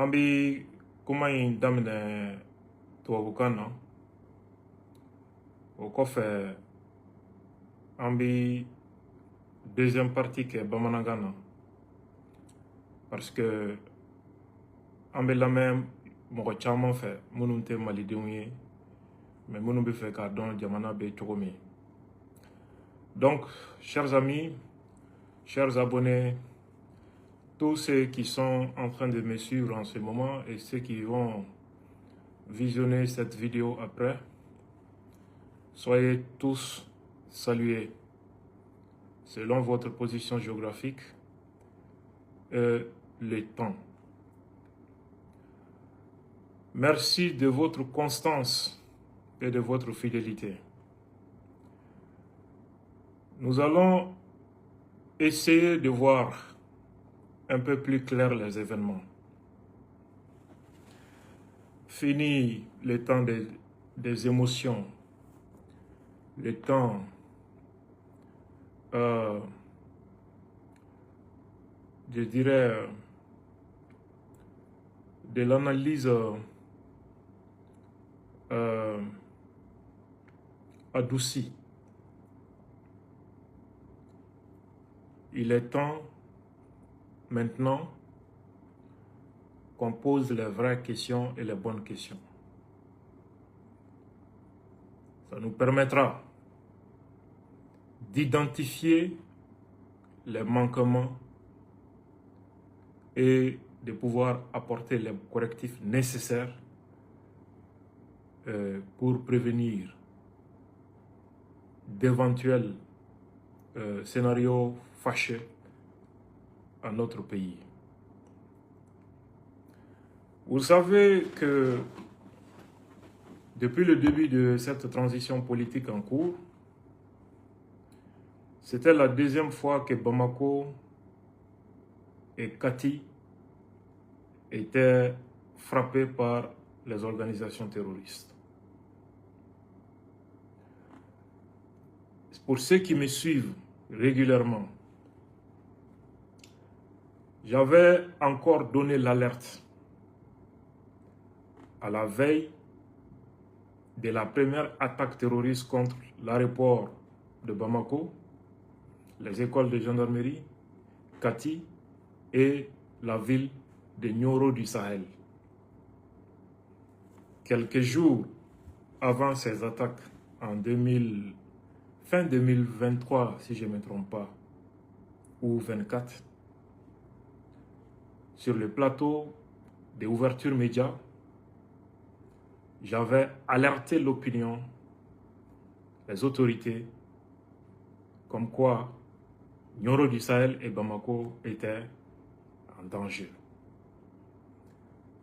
Ambi kumai damine tuwabukana au kofe ambi deuxième partie qui est Bamanagana parce que ambi la même moko chaman fait mununte malidenye mais munu bi fait ka don jamana be chokomi. Donc chers amis, chers abonnés, tous ceux qui sont en train de me suivre en ce moment et ceux qui vont visionner cette vidéo après, soyez tous salués selon votre position géographique et le temps. Merci de votre constance et de votre fidélité. Nous allons essayer de voir un peu plus clair les événements. Fini le temps des émotions, le temps je dirais de l'analyse adoucie. Il est temps maintenant qu'on pose les vraies questions et les bonnes questions. Ça nous permettra d'identifier les manquements et de pouvoir apporter les correctifs nécessaires pour prévenir d'éventuels scénarios fâcheux à notre pays. Vous savez que depuis le début de cette transition politique en cours, c'était la deuxième fois que Bamako et Kati étaient frappés par les organisations terroristes. Pour ceux qui me suivent régulièrement, j'avais encore donné l'alerte à la veille de la première attaque terroriste contre l'aéroport de Bamako, les écoles de gendarmerie, Kati et la ville de Nioro du Sahel. Quelques jours avant ces attaques, fin 2023, si je ne me trompe pas, ou 24, sur le plateau de Ouverture Média, j'avais alerté l'opinion, les autorités, comme quoi Nioro du Sahel et Bamako étaient en danger.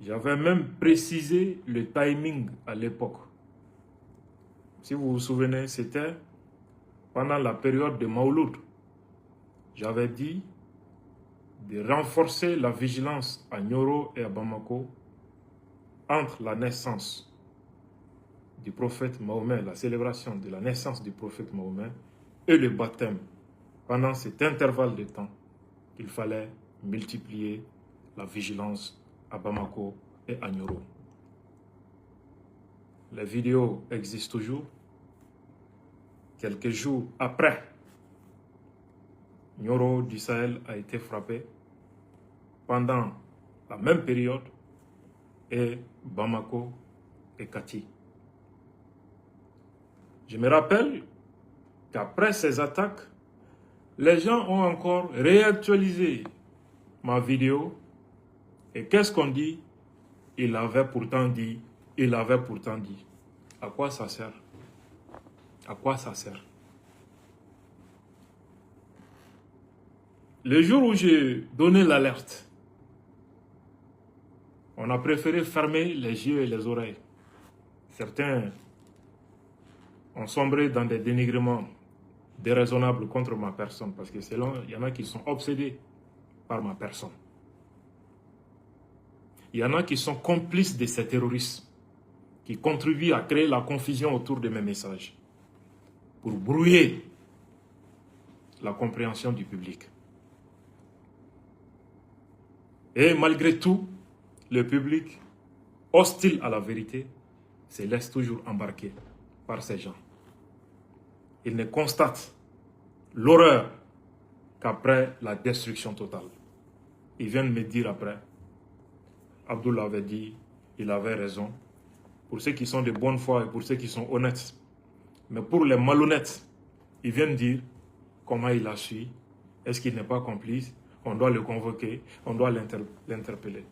J'avais même précisé le timing à l'époque. Si vous vous souvenez, c'était pendant la période de Maouloud. J'avais dit de renforcer la vigilance à Nioro et à Bamako entre la naissance du prophète Mahomet, la célébration de la naissance du prophète Mahomet et le baptême. Pendant cet intervalle de temps, il fallait multiplier la vigilance à Bamako et à Nioro. Les vidéos existent toujours. Quelques jours après, Nioro du Sahel a été frappé pendant la même période et Bamako et Kati. Je me rappelle qu'après ces attaques, les gens ont encore réactualisé ma vidéo. Et qu'est-ce qu'on dit? Il avait pourtant dit, il avait pourtant dit. À quoi ça sert? À quoi ça sert? Le jour où j'ai donné l'alerte, on a préféré fermer les yeux et les oreilles. Certains ont sombré dans des dénigrements déraisonnables contre ma personne, parce que il y en a qui sont obsédés par ma personne. Il y en a qui sont complices de ces terroristes, qui contribuent à créer la confusion autour de mes messages, pour brouiller la compréhension du public. Et malgré tout, le public hostile à la vérité se laisse toujours embarquer par ces gens. Ils ne constatent l'horreur qu'après la destruction totale. Ils viennent me dire après, Abdullah avait dit, il avait raison, pour ceux qui sont de bonne foi et pour ceux qui sont honnêtes. Mais pour les malhonnêtes, ils viennent dire comment il a su, est-ce qu'il n'est pas complice, on doit le convoquer, on doit l'interpeller.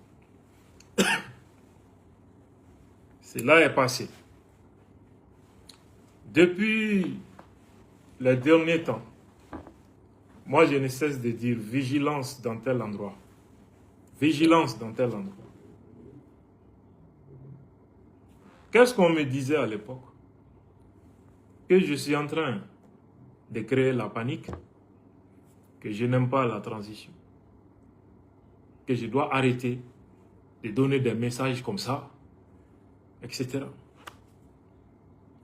Cela est passé. Depuis les derniers temps, moi je ne cesse de dire vigilance dans tel endroit. Vigilance dans tel endroit. Qu'est-ce qu'on me disait à l'époque? Que je suis en train de créer la panique, que je n'aime pas la transition, que je dois arrêter de donner des messages comme ça, etc.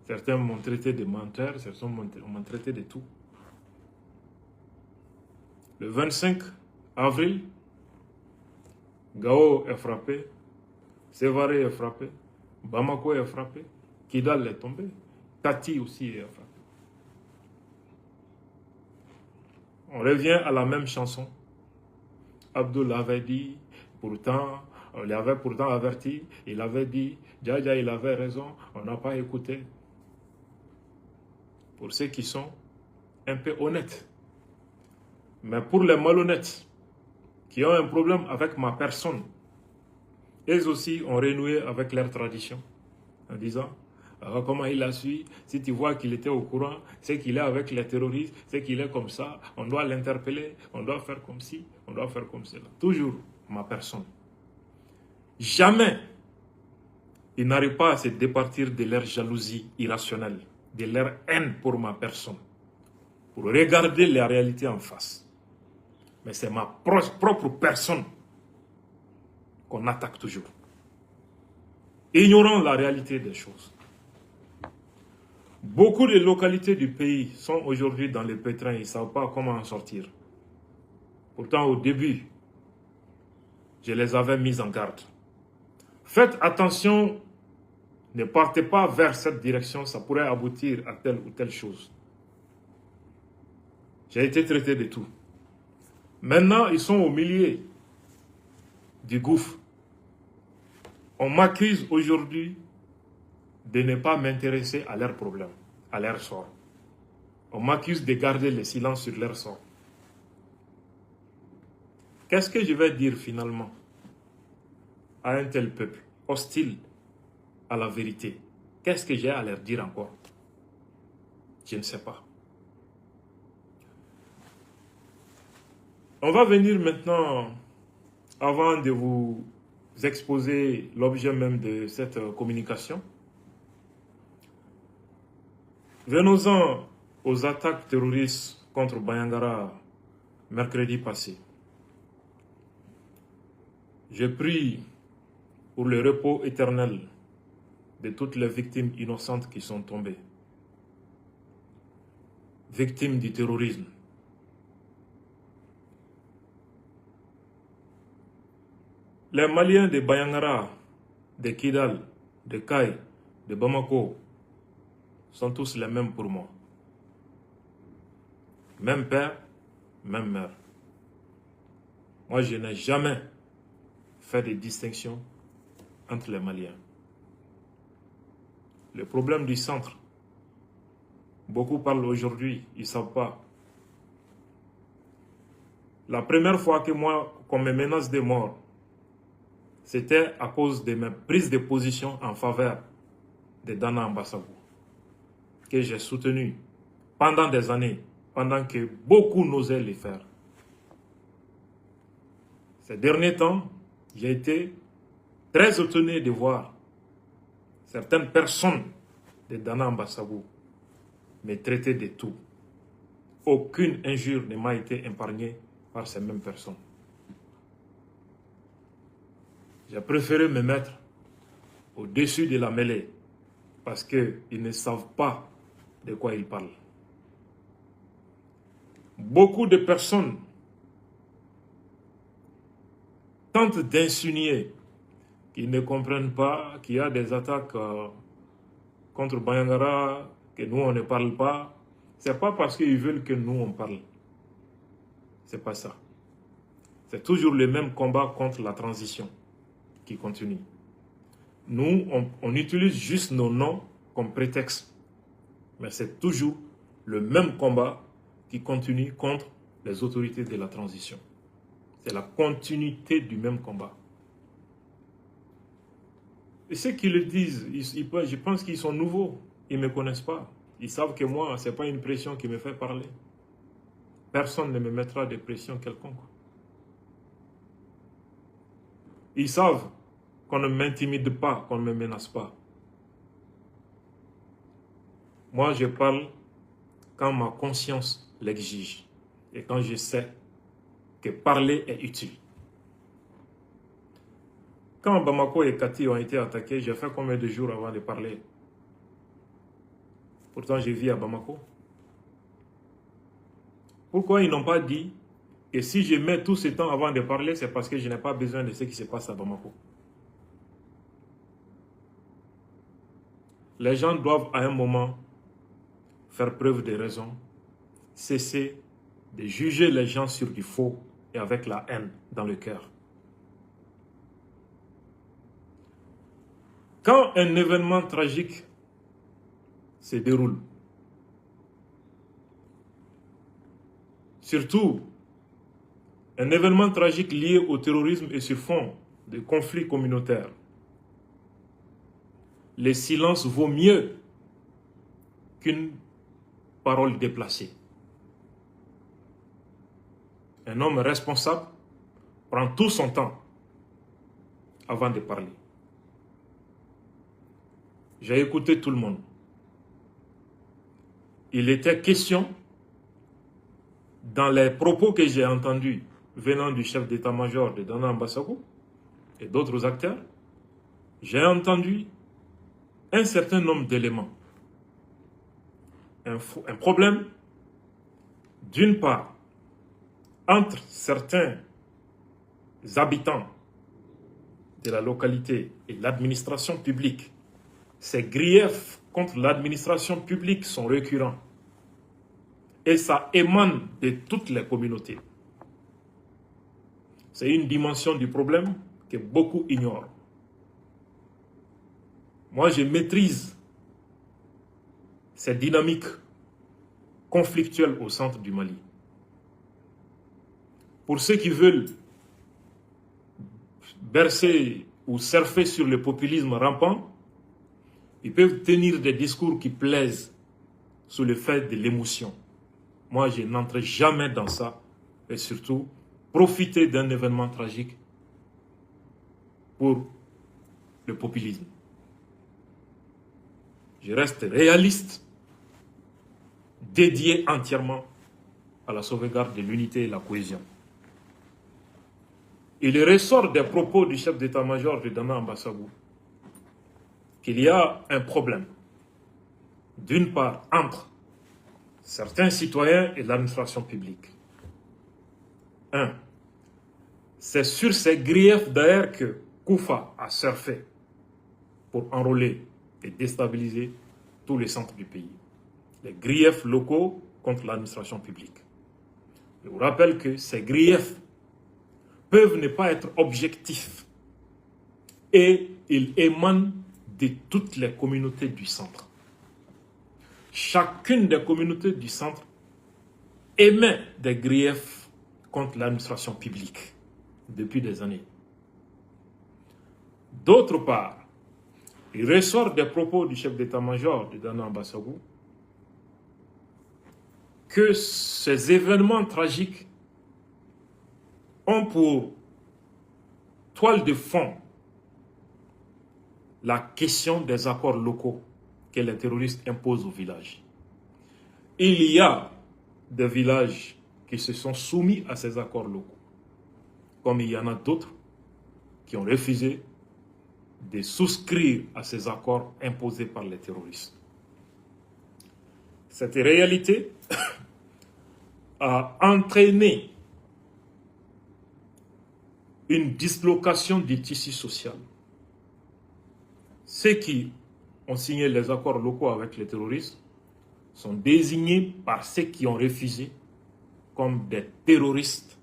Certains m'ont traité de menteur, certains m'ont traité de tout. Le 25 avril, Gao est frappé, Sévaré est frappé, Bamako est frappé, Kidal est tombé, Tati aussi est frappé. On revient à la même chanson. Abdul avait dit, pourtant, on l'avait pourtant averti, il avait dit, Djaja il avait raison, on n'a pas écouté. Pour ceux qui sont un peu honnêtes. Mais pour les malhonnêtes, qui ont un problème avec ma personne, eux aussi ont renoué avec leur tradition, en disant, comment il a su, si tu vois qu'il était au courant, c'est qu'il est avec les terroristes, c'est qu'il est comme ça, on doit l'interpeller, on doit faire comme ci, on doit faire comme cela. Toujours ma personne. Jamais ils n'arrivent pas à se départir de leur jalousie irrationnelle, de leur haine pour ma personne, pour regarder la réalité en face. Mais c'est ma propre personne qu'on attaque toujours, ignorant la réalité des choses. Beaucoup de localités du pays sont aujourd'hui dans le pétrin, ils ne savent pas comment en sortir. Pourtant, au début, je les avais mis en garde. Faites attention, ne partez pas vers cette direction, ça pourrait aboutir à telle ou telle chose. J'ai été traité de tout. Maintenant, ils sont au milieu du gouffre. On m'accuse aujourd'hui de ne pas m'intéresser à leurs problèmes, à leur sort. On m'accuse de garder le silence sur leur sort. Qu'est-ce que je vais dire finalement à un tel peuple hostile à la vérité? Qu'est-ce que j'ai à leur dire encore? Je ne sais pas. On va venir maintenant, avant de vous exposer l'objet même de cette communication. Venons-en aux attaques terroristes contre Bayangara mercredi passé. Je prie pour le repos éternel de toutes les victimes innocentes qui sont tombées, victimes du terrorisme. Les Maliens de Bayangara, de Kidal, de Kay, de Bamako sont tous les mêmes pour moi. Même père, même mère. Moi, je n'ai jamais fait de distinction entre les Maliens. Le problème du centre, beaucoup parlent aujourd'hui, ils ne savent pas. La première fois que qu'on me menace de mort, c'était à cause de mes prises de position en faveur de Dana Ambassagou, que j'ai soutenu pendant des années, pendant que beaucoup n'osaient le faire. Ces derniers temps, j'ai été très étonné de voir certaines personnes de Dana Ambassagou me traiter de tout. Aucune injure ne m'a été épargnée par ces mêmes personnes. J'ai préféré me mettre au-dessus de la mêlée parce qu'ils ne savent pas de quoi ils parlent. Beaucoup de personnes tentent d'insinuer qui ne comprennent pas qu'il y a des attaques contre Bayangara, que nous on ne parle pas. C'est pas parce qu'ils veulent que nous on parle. C'est pas ça. C'est toujours le même combat contre la transition qui continue. Nous, on utilise juste nos noms comme prétexte. Mais c'est toujours le même combat qui continue contre les autorités de la transition. C'est la continuité du même combat. Et ceux qui le disent, je pense qu'ils sont nouveaux. Ils ne me connaissent pas. Ils savent que moi, ce n'est pas une pression qui me fait parler. Personne ne me mettra de pression quelconque. Ils savent qu'on ne m'intimide pas, qu'on ne me menace pas. Moi, je parle quand ma conscience l'exige et quand je sais que parler est utile. Quand Bamako et Kati ont été attaqués, j'ai fait combien de jours avant de parler? Pourtant, je vis à Bamako. Pourquoi ils n'ont pas dit que si je mets tout ce temps avant de parler, c'est parce que je n'ai pas besoin de ce qui se passe à Bamako? Les gens doivent à un moment faire preuve de raison, cesser de juger les gens sur du faux et avec la haine dans le cœur. Quand un événement tragique se déroule, surtout un événement tragique lié au terrorisme et sur fond de conflits communautaires, le silence vaut mieux qu'une parole déplacée. Un homme responsable prend tout son temps avant de parler. J'ai écouté tout le monde. Il était question, dans les propos que j'ai entendus venant du chef d'état-major de Dana Ambassago et d'autres acteurs, j'ai entendu un certain nombre d'éléments. Un problème, d'une part, entre certains habitants de la localité et l'administration publique. Ces griefs contre l'administration publique sont récurrents. Et ça émane de toutes les communautés. C'est une dimension du problème que beaucoup ignorent. Moi, je maîtrise ces dynamiques conflictuelles au centre du Mali. Pour ceux qui veulent bercer ou surfer sur le populisme rampant, ils peuvent tenir des discours qui plaisent sous le fait de l'émotion. Moi, je n'entre jamais dans ça. Et surtout, profiter d'un événement tragique pour le populisme. Je reste réaliste, dédié entièrement à la sauvegarde de l'unité et la cohésion. Il ressort des propos du chef d'état-major de Dana Ambassago qu'il y a un problème, d'une part, entre certains citoyens et l'administration publique. C'est sur ces griefs d'ailleurs que Koufa a surfé pour enrôler et déstabiliser tous les centres du pays. Les griefs locaux contre l'administration publique. Je vous rappelle que ces griefs peuvent ne pas être objectifs et ils émanent de toutes les communautés du centre. Chacune des communautés du centre émet des griefs contre l'administration publique depuis des années. D'autre part, il ressort des propos du chef d'état-major de Dana Ambassago que ces événements tragiques ont pour toile de fond la question des accords locaux que les terroristes imposent aux villages. Il y a des villages qui se sont soumis à ces accords locaux, comme il y en a d'autres qui ont refusé de souscrire à ces accords imposés par les terroristes. Cette réalité a entraîné une dislocation du tissu social ceux qui ont signé les accords locaux avec les terroristes sont désignés par ceux qui ont refusé comme des terroristes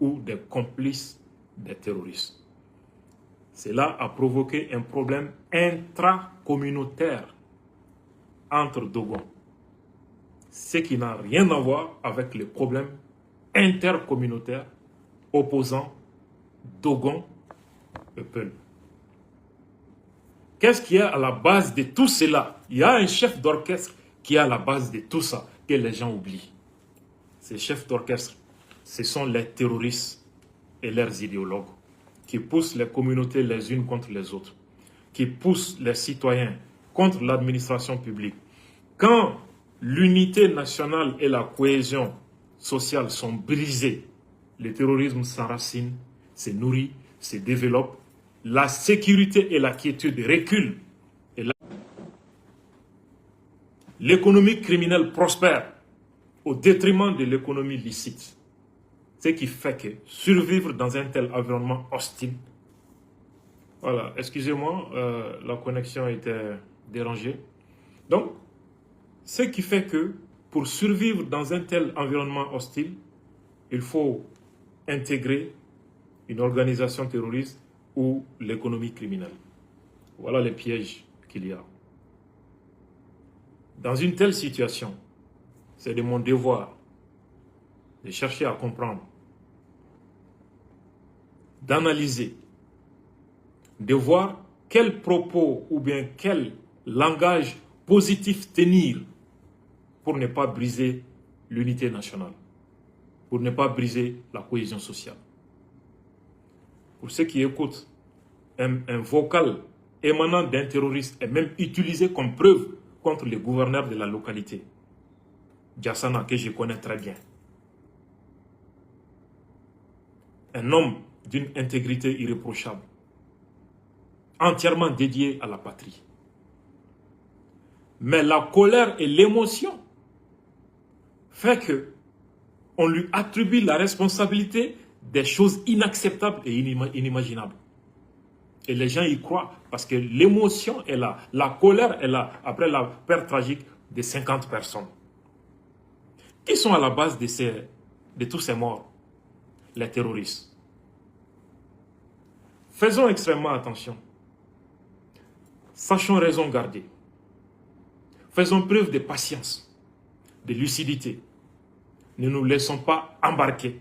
ou des complices des terroristes. Cela a provoqué un problème intracommunautaire entre Dogons, ce qui n'a rien à voir avec les problèmes intercommunautaires opposant Dogon et Peul. Qu'est-ce qui est à la base de tout cela? Il y a un chef d'orchestre qui est à la base de tout ça, que les gens oublient. Ces chefs d'orchestre, ce sont les terroristes et leurs idéologues qui poussent les communautés les unes contre les autres, qui poussent les citoyens contre l'administration publique. Quand l'unité nationale et la cohésion sociale sont brisées, le terrorisme s'enracine, se nourrit, se développe, la sécurité et la quiétude reculent. L'économie criminelle prospère au détriment de l'économie licite. Ce qui fait que survivre dans un tel environnement hostile, voilà, excusez-moi, la connexion était dérangée. Donc, ce qui fait que pour survivre dans un tel environnement hostile, il faut intégrer une organisation terroriste ou l'économie criminelle. Voilà les pièges qu'il y a. Dans une telle situation, c'est de mon devoir de chercher à comprendre, d'analyser, de voir quels propos ou bien quel langage positif tenir pour ne pas briser l'unité nationale, pour ne pas briser la cohésion sociale. Pour ceux qui écoutent, un vocal émanant d'un terroriste est même utilisé comme preuve contre le gouverneur de la localité, Diassana, que je connais très bien. Un homme d'une intégrité irréprochable, entièrement dédié à la patrie. Mais la colère et l'émotion fait que on lui attribue la responsabilité des choses inacceptables et inimaginables. Et les gens y croient parce que l'émotion est là, la colère est là, après la perte tragique de 50 personnes. Qui sont à la base de tous ces morts? Les terroristes. Faisons extrêmement attention. Sachons raison garder. Faisons preuve de patience, de lucidité. Ne nous laissons pas embarquer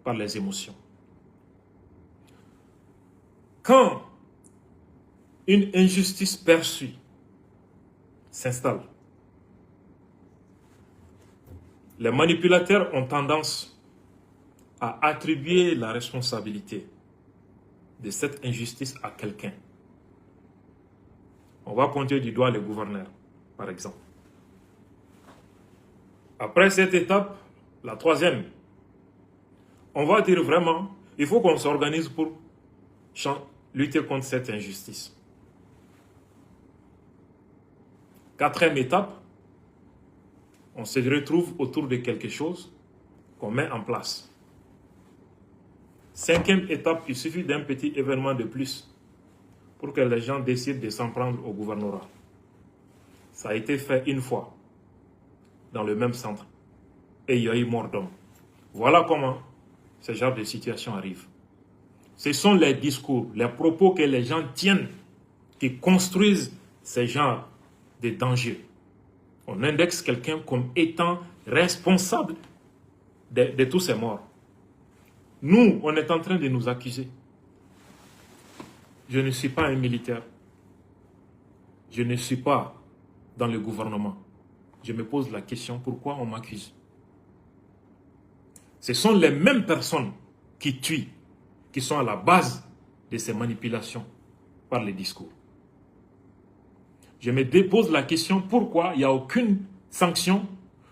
par les émotions. Quand une injustice perçue s'installe, les manipulateurs ont tendance à attribuer la responsabilité de cette injustice à quelqu'un. On va pointer du doigt le gouverneur, par exemple. Après cette étape, la troisième, on va dire vraiment, il faut qu'on s'organise pour lutter contre cette injustice. Quatrième étape, on se retrouve autour de quelque chose qu'on met en place. Cinquième étape, il suffit d'un petit événement de plus pour que les gens décident de s'en prendre au gouvernorat. Ça a été fait une fois dans le même centre et il y a eu mort d'homme. Voilà comment ce genre de situation arrive. Ce sont les discours, les propos que les gens tiennent qui construisent ce genre de dangers. On indexe quelqu'un comme étant responsable de tous ces morts. Nous, on est en train de nous accuser. Je ne suis pas un militaire. Je ne suis pas dans le gouvernement. Je me pose la question, pourquoi on m'accuse? Ce sont les mêmes personnes qui tuent, qui sont à la base de ces manipulations par les discours. Je me dépose la question, pourquoi il n'y a aucune sanction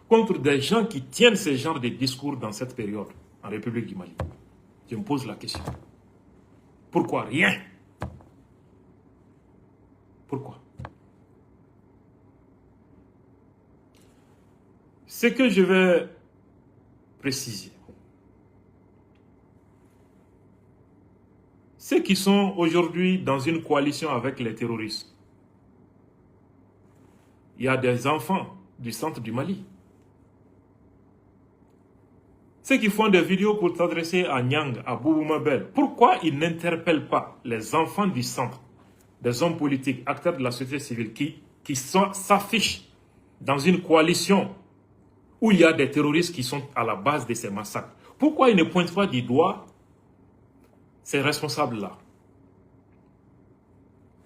contre des gens qui tiennent ce genre de discours dans cette période en République du Mali? Je me pose la question. Pourquoi rien? Pourquoi? Ce que je vais préciser, ceux qui sont aujourd'hui dans une coalition avec les terroristes, il y a des enfants du centre du Mali. Ceux qui font des vidéos pour s'adresser à Nyang, à Boubou Mabel, pourquoi ils n'interpellent pas les enfants du centre, des hommes politiques, acteurs de la société civile qui s'affichent dans une coalition où il y a des terroristes qui sont à la base de ces massacres? Pourquoi ils ne pointent pas du doigt ces responsables-là?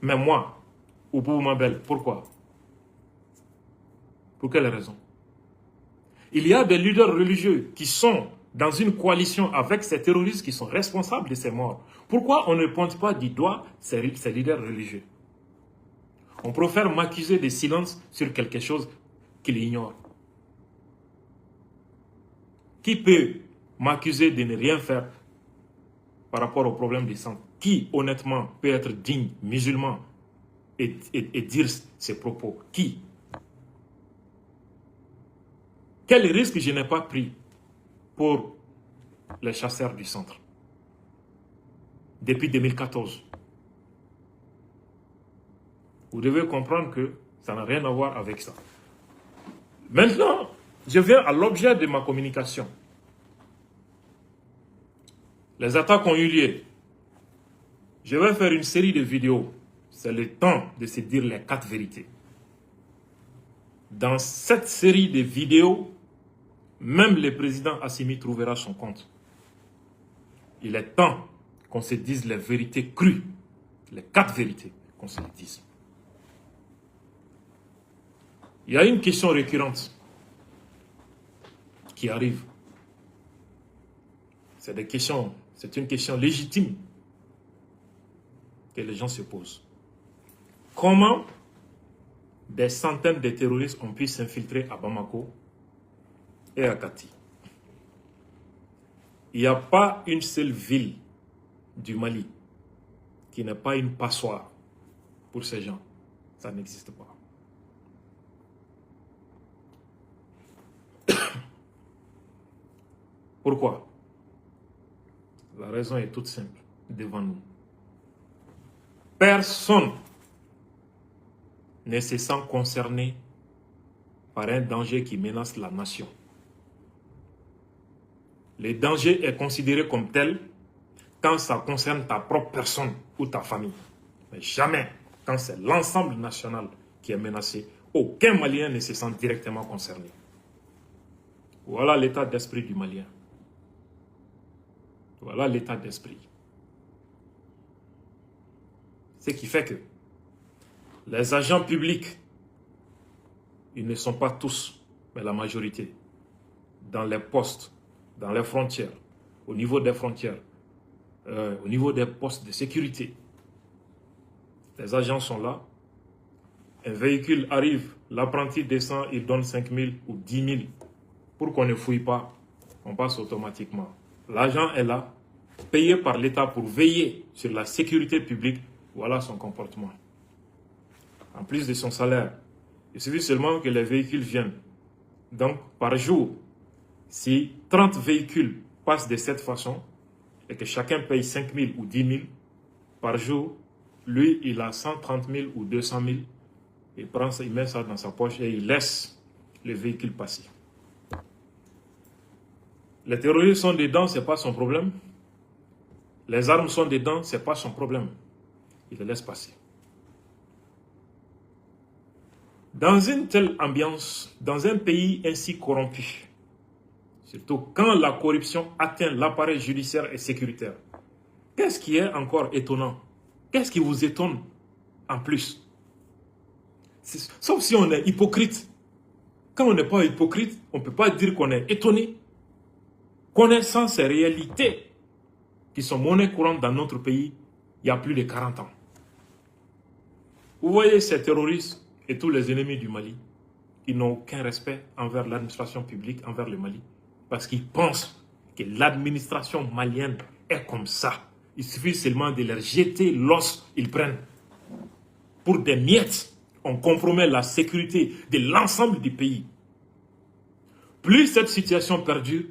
Mais moi, ou Boubou Mabel, pourquoi? Pour quelle raison? Il y a des leaders religieux qui sont dans une coalition avec ces terroristes qui sont responsables de ces morts. Pourquoi on ne pointe pas du doigt ces leaders religieux? On préfère m'accuser de silence sur quelque chose qu'il ignore. Qui peut m'accuser de ne rien faire par rapport au problème des sangs? Qui, honnêtement, peut être digne, musulman, et dire ces propos? Qui? Quel risque je n'ai pas pris pour les chasseurs du centre depuis 2014? Vous devez comprendre que ça n'a rien à voir avec ça. Maintenant, je viens à l'objet de ma communication. Les attaques ont eu lieu. Je vais faire une série de vidéos. C'est le temps de se dire les 4 vérités. Dans cette série de vidéos, même le président Assimi trouvera son compte. Il est temps qu'on se dise les vérités crues, les 4 vérités, qu'on se les dise. Il y a une question récurrente qui arrive. C'est une question légitime que les gens se posent. Comment des centaines de terroristes ont pu s'infiltrer à Bamako et à Kati? Il n'y a pas une seule ville du Mali qui n'est pas une passoire pour ces gens. Ça n'existe pas. Pourquoi? La raison est toute simple devant nous. Personne ne se sent concerné par un danger qui menace la nation. Le danger est considéré comme tel quand ça concerne ta propre personne ou ta famille. Mais jamais quand c'est l'ensemble national qui est menacé. Aucun Malien ne se sent directement concerné. Voilà l'état d'esprit du Malien. Voilà l'état d'esprit. Ce qui fait que les agents publics, ils ne sont pas tous, mais la majorité, dans les postes, dans les frontières, au niveau des frontières, au niveau des postes de sécurité. Les agents sont là. Un véhicule arrive, l'apprenti descend, il donne 5 000 ou 10 000. Pour qu'on ne fouille pas, on passe automatiquement. L'agent est là, payé par l'État pour veiller sur la sécurité publique. Voilà son comportement. En plus de son salaire, il suffit seulement que les véhicules viennent. Donc, par jour, si 30 véhicules passent de cette façon, et que chacun paye 5 000 ou 10 000 par jour, lui, il a 130 000 ou 200 000. Il met ça dans sa poche et il laisse le véhicule passer. Les terroristes sont dedans, ce n'est pas son problème. Les armes sont dedans, ce n'est pas son problème. Il les laisse passer. Dans une telle ambiance, dans un pays ainsi corrompu, surtout quand la corruption atteint l'appareil judiciaire et sécuritaire, qu'est-ce qui est encore étonnant? Qu'est-ce qui vous étonne en plus? Sauf si on est hypocrite. Quand on n'est pas hypocrite, on ne peut pas dire qu'on est étonné. Connaissant ces réalités qui sont monnaie courante dans notre pays il y a plus de 40 ans. Vous voyez ces terroristes et tous les ennemis du Mali, ils n'ont aucun respect envers l'administration publique, envers le Mali, parce qu'ils pensent que l'administration malienne est comme ça. Il suffit seulement de leur jeter l'os, ils prennent. Pour des miettes, on compromet la sécurité de l'ensemble du pays. Plus cette situation perdure,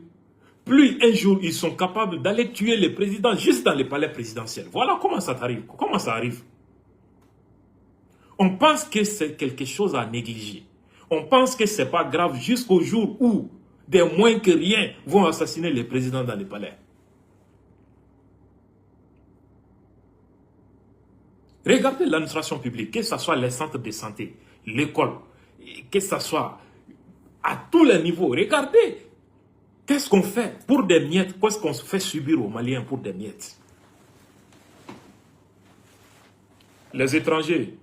plus un jour ils sont capables d'aller tuer les présidents juste dans les palais présidentiels. Voilà comment ça arrive. Comment ça arrive. On pense que c'est quelque chose à négliger. On pense que ce n'est pas grave jusqu'au jour où des moins que rien vont assassiner les présidents dans les palais. Regardez l'administration publique, que ce soit les centres de santé, l'école, que ce soit à tous les niveaux. Regardez, qu'est-ce qu'on fait pour des miettes? Qu'est-ce qu'on fait subir aux Maliens pour des miettes? Les étrangers,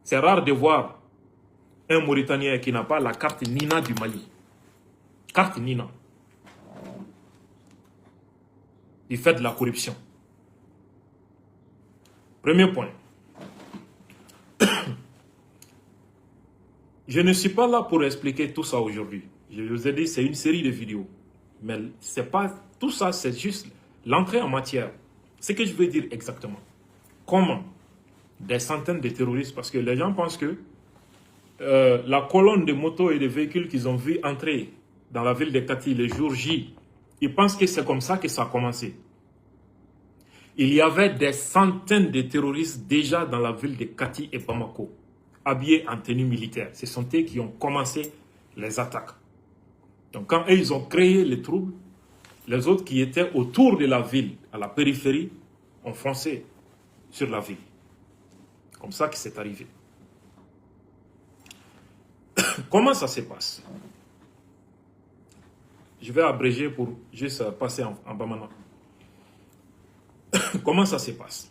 c'est rare de voir un Mauritanien qui n'a pas la carte Nina du Mali. Carte Nina. Il fait de la corruption. Premier point. Je ne suis pas là pour expliquer tout ça aujourd'hui. Je vous ai dit, c'est une série de vidéos. Mais c'est pas tout ça, c'est juste l'entrée en matière. Ce que je veux dire exactement. Comment des centaines de terroristes, parce que les gens pensent que la colonne de motos et de véhicules qu'ils ont vu entrer dans la ville de Kati le jour J, ils pensent que c'est comme ça que ça a commencé. Il y avait des centaines de terroristes déjà dans la ville de Kati et Bamako, habillés en tenue militaire. Ce sont eux qui ont commencé les attaques. Donc quand eux, ils ont créé les troubles, les autres qui étaient autour de la ville, à la périphérie, ont foncé sur la ville. Comme ça que c'est arrivé. Comment ça se passe? Je vais abréger pour juste passer en bas maintenant. Comment ça se passe?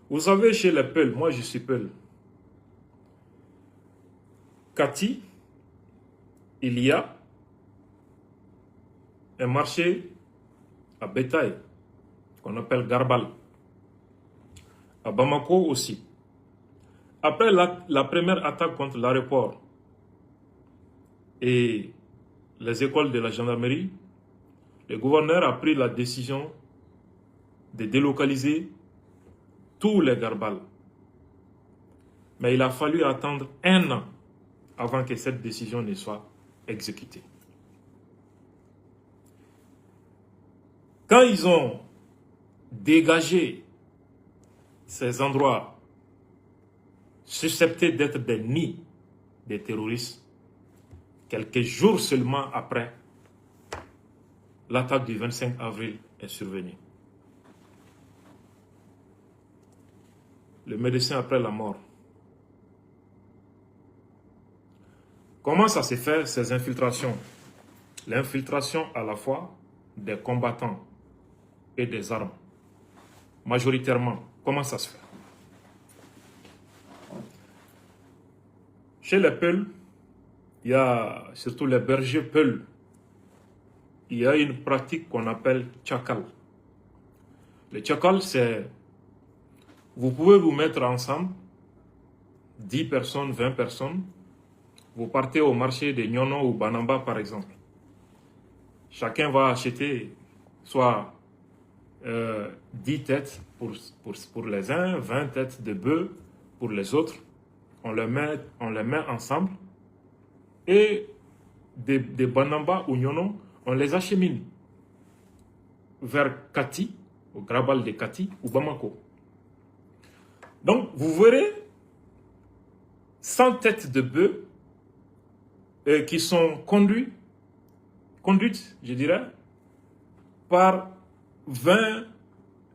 Vous savez, chez les Peuls, moi je suis Peul. Kati, il y a un marché à bétail qu'on appelle Garbal. À Bamako aussi. Après la première attaque contre l'aéroport et les écoles de la gendarmerie, le gouverneur a pris la décision de délocaliser tous les Garbal. Mais il a fallu attendre 1 an avant que cette décision ne soit exécutée. Quand ils ont dégagé ces endroits susceptés d'être des nids des terroristes, quelques jours seulement après, l'attaque du 25 avril est survenue. Le médecin après la mort. Comment ça s'est fait, ces infiltrations? L'infiltration à la fois des combattants et des armes. Majoritairement, comment ça se fait? Chez les Peuls, il y a surtout les bergers Peuls. Il y a une pratique qu'on appelle tchakal. Le tchakal, c'est... Vous pouvez vous mettre ensemble, 10 personnes, 20 personnes. Vous partez au marché de Nyono ou Banamba, par exemple. Chacun va acheter soit 10 têtes pour les uns, 20 têtes de bœufs pour les autres. On les met ensemble. Et des Banamba ou Nyono, on les achemine vers Kati, au Grabal de Kati ou Bamako. Donc, vous verrez 100 têtes de bœufs qui sont conduites, je dirais, par 20,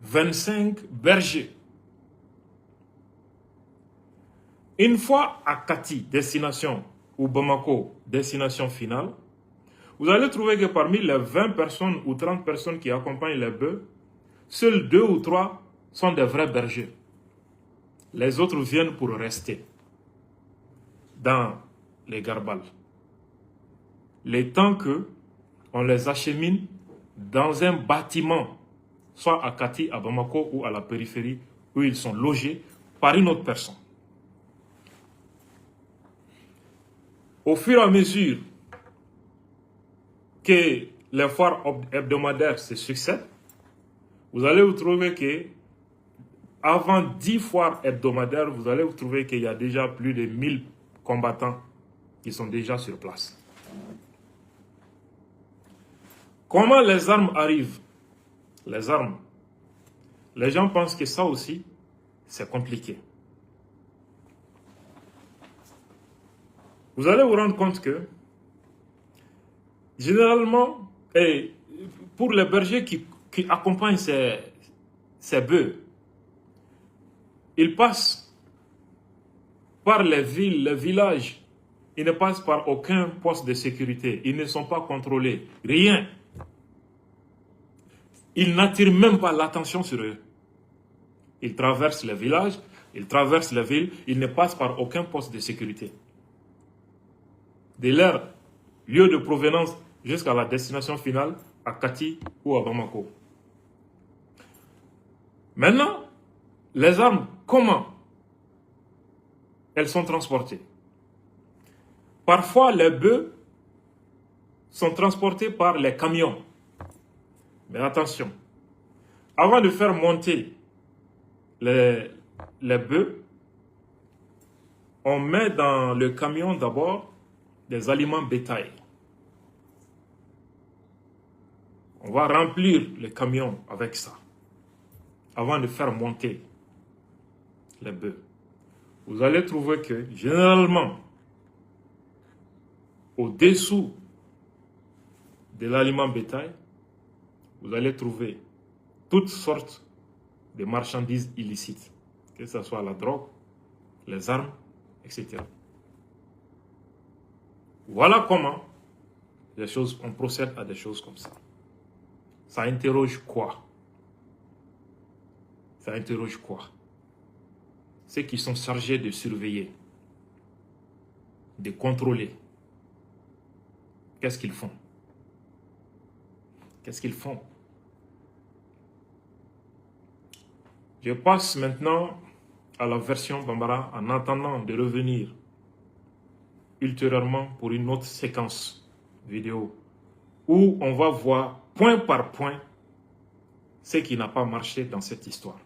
25 bergers. Une fois à Kati, destination, ou Bamako, destination finale, vous allez trouver que parmi les 20 personnes ou 30 personnes qui accompagnent les bœufs, seuls 2 ou 3 sont des vrais bergers. Les autres viennent pour rester dans les Garbal. Le temps que on les achemine dans un bâtiment, soit à Kati, à Bamako ou à la périphérie, où ils sont logés par une autre personne. Au fur et à mesure que les foires hebdomadaires se succèdent, vous allez vous trouver que avant 10 foires hebdomadaires, vous allez vous trouver qu'il y a déjà plus de 1000 combattants qui sont déjà sur place. Comment les armes arrivent? Les armes. Les gens pensent que ça aussi, c'est compliqué. Vous allez vous rendre compte que, généralement, et pour les bergers qui accompagnent ces bœufs, ils passent par les villes, les villages. Ils ne passent par aucun poste de sécurité. Ils ne sont pas contrôlés. Rien. Ils n'attirent même pas l'attention sur eux. Ils traversent les villages, ils traversent les villes, ils ne passent par aucun poste de sécurité. De leur lieu de provenance jusqu'à la destination finale, à Kati ou à Bamako. Maintenant, les armes, comment elles sont transportées? Parfois, les bœufs sont transportés par les camions. Mais attention, avant de faire monter les bœufs, on met dans le camion d'abord des aliments bétail. On va remplir le camion avec ça, avant de faire monter les bœufs. Vous allez trouver que, généralement, au-dessous de l'aliment bétail, vous allez trouver toutes sortes de marchandises illicites, que ce soit la drogue, les armes, etc. Voilà comment on procède à des choses comme ça. Ça interroge quoi? Ça interroge quoi? Ceux qui sont chargés de surveiller, de contrôler. Qu'est-ce qu'ils font? Qu'est-ce qu'ils font? Je passe maintenant à la version Bambara en attendant de revenir ultérieurement pour une autre séquence vidéo où on va voir point par point ce qui n'a pas marché dans cette histoire.